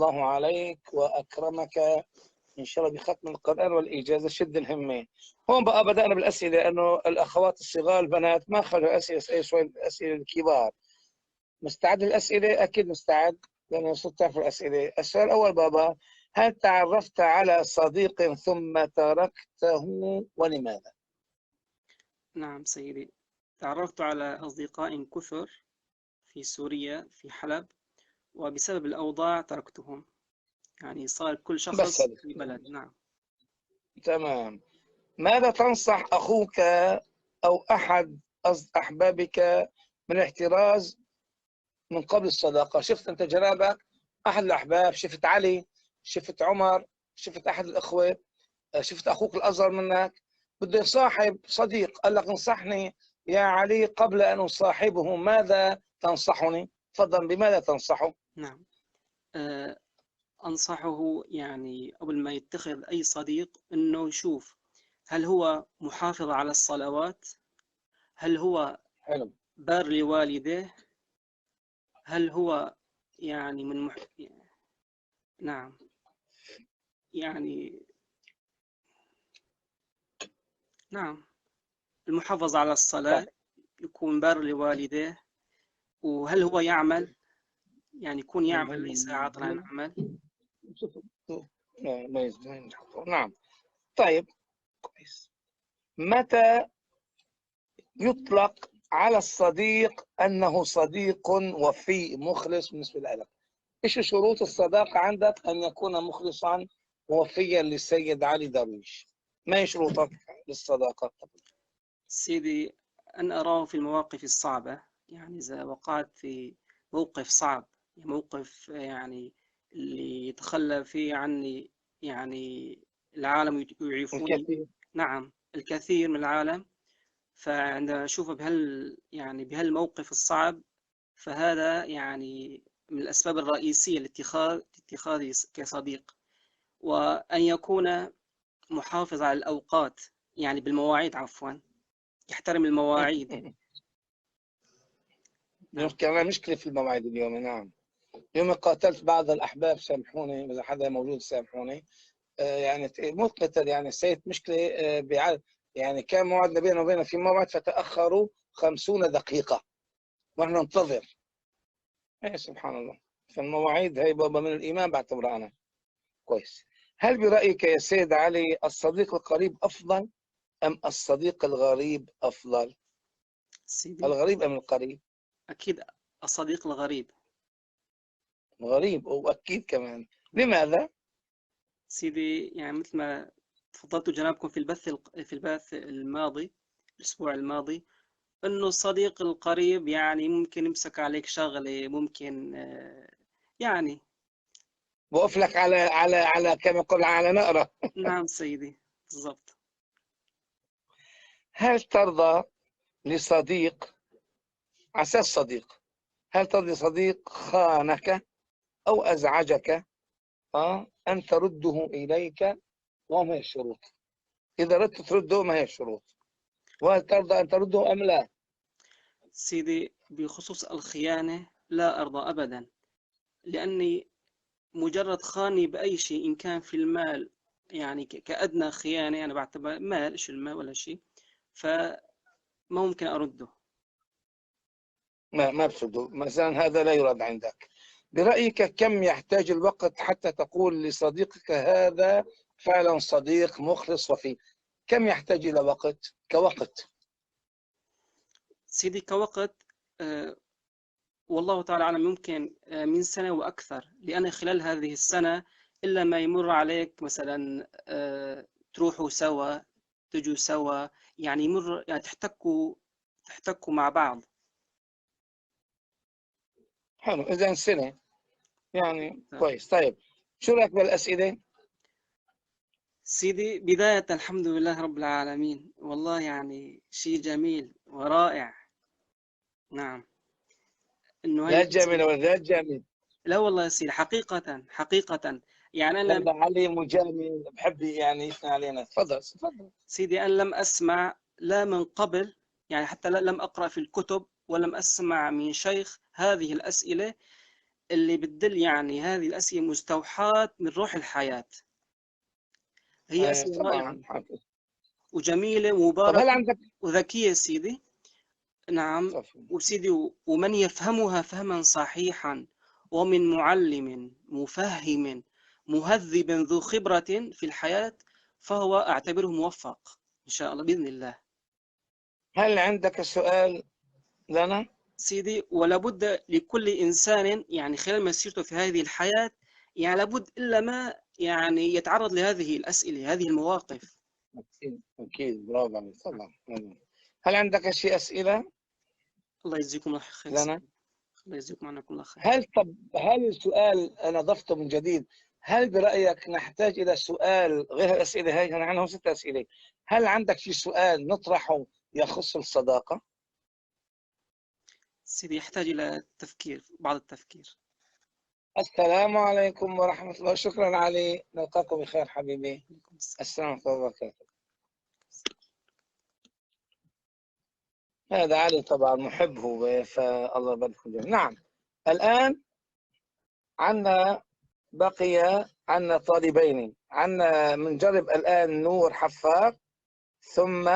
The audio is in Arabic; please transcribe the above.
الله عليك وأكرمك إن شاء الله بختم القرآن والإجازة. شد الهمة. هون بقى بدأنا بالأسئلة، لأنه الأخوات الصغار البنات ما خلوا أسئلة شوي الأسئلة الكبار. مستعد للأسئلة؟ أكيد مستعد، لأنه صرت تعرف الأسئلة. السؤال الأول بابا: هل تعرفت على صديق ثم تركته ولماذا؟ نعم سيدي، تعرفت على أصدقاء كثر في سوريا في حلب، وبسبب الأوضاع تركتهم. يعني صار كل بس شخص هذا في بلد. نعم. تمام. ماذا تنصح أخوك أو أحد أحبابك من الاحتراز من قبل الصداقة؟ شفت أنت جنابك أحد الأحباب، شفت علي، شفت عمر، شفت أحد الأخوة، شفت أخوك الأصغر منك بده يصاحب صديق، قال لك انصحني يا علي قبل أن أصاحبه، ماذا تنصحني؟ تفضل، بماذا تنصحه؟ نعم. أنصحه يعني قبل ما يتخذ أي صديق إنه يشوف هل هو محافظ على الصلوات، هل هو حلو. بار لوالديه، هل هو يعني نعم، يعني نعم، المحافظة على طيب. الصلاة، يكون بار لوالديه، وهل هو يعمل، يعني يكون يعمل ليس عاطل عن عمل. نعم. طيب كويس. متى يطلق على الصديق أنه صديق وفي مخلص بالنسبة لك؟ إيش شروط الصداقة عندك أن يكون مخلصا ووفيا للسيد علي درويش؟ ما هي شروطك للصداقة؟ سيدي، أن أراه في المواقف الصعبة، يعني إذا وقعت في موقف صعب، موقف يعني اللي يتخلى فيه عني، يعني العالم يعرفوني. الكثير. نعم، الكثير من العالم. فعندما أشوفه يعني بهالموقف الصعب، فهذا يعني من الأسباب الرئيسية لاتخاذي كصديق. وأن يكون محافظ على الأوقات، يعني بالمواعيد، عفوا، يحترم المواعيد. نعم. كان مشكلة في المواعيد اليوم. نعم. يوم قاتلت بعض الأحباب، سامحوني إذا حدا موجود سامحوني، يعني مو قتل، يعني سيت مشكلة يعني كان موعدنا بيننا وبينه في موعد فتأخروا 50 دقيقة ونحن ننتظر. سبحان الله. فالمواعيد هي بابا من الإيمان بعتبرها أنا. كويس. هل برأيك يا سيد علي الصديق القريب أفضل أم الصديق الغريب أفضل؟ سيدي، الغريب أم القريب؟ أكيد الصديق الغريب. غريب، وأكيد كمان. لماذا؟ سيدي، يعني مثل ما تفضلتوا جنابكم في البث الماضي، الأسبوع الماضي، إنه الصديق القريب يعني ممكن يمسك عليك شغلة، ممكن يعني. بوقف لك على كما يقول على نقرة. نعم سيدي، بالضبط. هل ترضى لصديق على أساس صديق، هل ترضى صديق خانك أو أزعجك أن ترده إليك؟ وما هي الشروط؟ إذا ردت ترده ما هي الشروط؟ وهل ترضى أن ترده أم لا؟ سيدي، بخصوص الخيانة لا أرضى أبدا، لأني مجرد خاني بأي شيء، إن كان في المال، يعني كأدنى خيانة، أنا بعتبر مال، إيش المال ولا شيء، فما ممكن أرده. ما بصده مثلا، هذا لا يراد عندك. برأيك كم يحتاج الوقت حتى تقول لصديقك هذا فعلا صديق مخلص وفي؟ كم يحتاج إلى وقت كوقت؟ سيدي، كوقت والله تعالى أعلم، يمكن من سنة وأكثر، لأن خلال هذه السنة إلا ما يمر عليك مثلا تروحوا سوا، تجوا سوا، يعني يمر، يعني تحتكوا مع بعض. حلو، إذا سنة يعني كويس. طيب شو رأيك بالأسئلة؟ سيدي، بداية الحمد لله رب العالمين، والله يعني شيء جميل ورائع. نعم. إنه هاي لا جميل الأسئلة، ولا لا جميل؟ لا والله يا سيدي، حقيقة حقيقة، يعني أنا لا علي مجامل بحب يعني يثني علينا. تفضل تفضل. سيدي، أنا لم أسمع لا من قبل، يعني حتى لم أقرأ في الكتب ولم أسمع من شيخ هذه الأسئلة اللي بتدل يعني هذه الأسئلة مستوحاة من روح الحياة. هي أسئلة رائعة طبعا حافظ. وجميلة طب ومباركة هل عندك وذكية سيدي. نعم. صفي. وسيدي ومن يفهمها فهما صحيحا ومن معلم مفهم مهذب ذو خبرة في الحياة فهو أعتبره موفق إن شاء الله بإذن الله. هل عندك سؤال لنا؟ سيدي ولابد لكل إنسان يعني خلال مسيرته في هذه الحياة يعني لابد إلا ما يعني يتعرض لهذه الأسئلة هذه المواقف. أكيد برافو عليك طبعا. هل عندك شيء أسئلة الله يجزيكم الله خير. لنا؟ الله يجزيكم عنا كل خير. هل السؤال أنا ضفته من جديد، هل برأيك نحتاج إلى سؤال غير الأسئلة هاي؟ أنا عندهم 6 أسئلة، هل عندك في سؤال نطرحه يخص الصداقة؟ سيدي يحتاج إلى تفكير بعض التفكير. السلام عليكم ورحمة الله. شكرا علي، نلقاكم بخير حبيبي. عليكم السلام. السلام عليكم وبركاته. هذا علي طبعا محب هو، فالله يبارك فيكم جميعا. نعم الآن عندنا بقي عندنا طالبين، عندنا بنجرب الآن نور حفاظ ثم